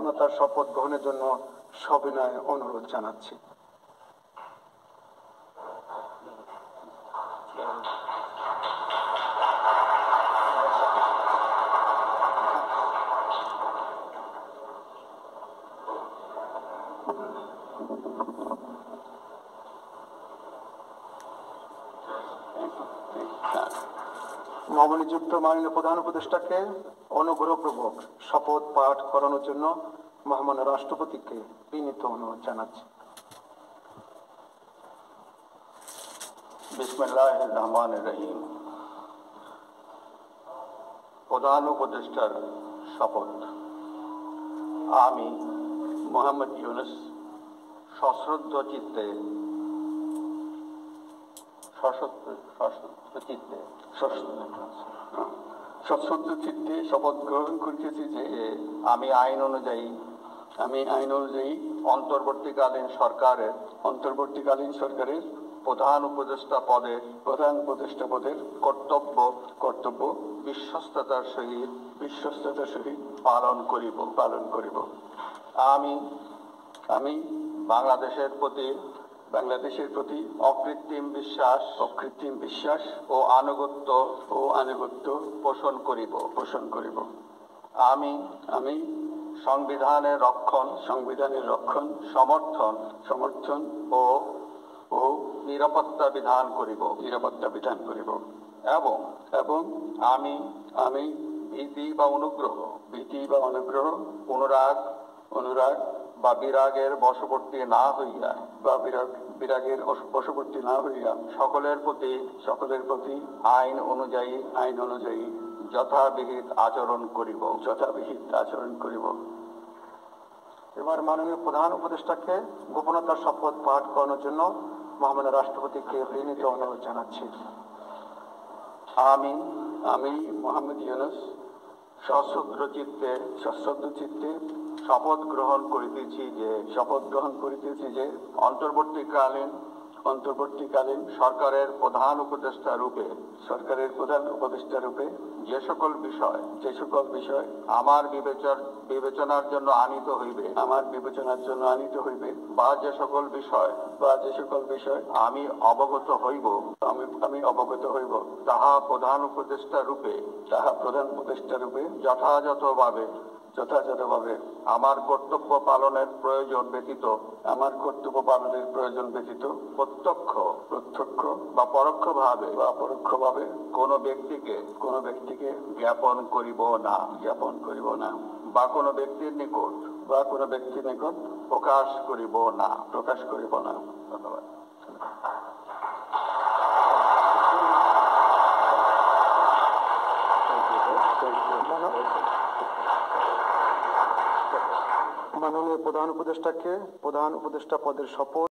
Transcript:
গোপনতার শপথ গ্রহণের জন্য সবিনয় অনুরোধ জানাচ্ছি। নবনিযুক্ত মাননীয় প্রধান উপদেষ্টাকে অনুগ্রহপূর্বক শপথ পাঠ করানোর জন্য মহামান্য রাষ্ট্রপতিকে বিনীত অনুরোধ জানাচ্ছি। বিসমিল্লাহির রহমানির রহিম। প্রধান উপদেষ্টার শপথ। আমি মোহাম্মদ ইউনূস সশ্রদ্ধ চিত্তে শপথ গ্রহণ করিতেছি যে আমি আইন অনুযায়ী অন্তর্বর্তীকালীন সরকারের প্রধান উপদেষ্টা পদের কর্তব্য বিশ্বস্ততার সহিত পালন করিব। আমি বাংলাদেশের প্রতি অকৃত্রিম বিশ্বাস ও আনুগত্য পোষণ করিব। আমি সংবিধানের রক্ষণ সমর্থন ও নিরাপত্তা বিধান করিব এবং আমি ভীতি বা অনুরাগ বা বিরাগের বশবর্তী না হইয়া সকলের প্রতি আইন অনুযায়ী যথাবিহিত আচরণ করিব। এবার মাননীয় প্রধান উপদেষ্টাকে গোপনতার শপথ পাঠ করানোর জন্য মহামান্য রাষ্ট্রপতিকে বিনীত অনুরোধ জানাচ্ছি। আমি মোহাম্মদ ইউনূস সশ্রদ্ধ চিত্তে শপথ গ্রহণ করিতেছি যে অন্তর্বর্তীকালীন সরকারের প্রধান উপদেষ্টা রূপে যে সকল বিষয় আমার বিবেচনার জন্য আনিত হইবে বা যে সকল বিষয় আমি অবগত হইব তাহা প্রধান উপদেষ্টা রূপে যথাযথভাবে আমার কর্তব্য পালনের প্রয়োজন ব্যতীত প্রত্যক্ষ বা পরোক্ষভাবে কোন ব্যক্তিকে জ্ঞাপন করিব না বা কোনো ব্যক্তির নিকট প্রকাশ করিব না। ধন্যবাদ। মাননীয় প্রধান উপদেষ্টাকে প্রধান উপদেষ্টা পদের শপথ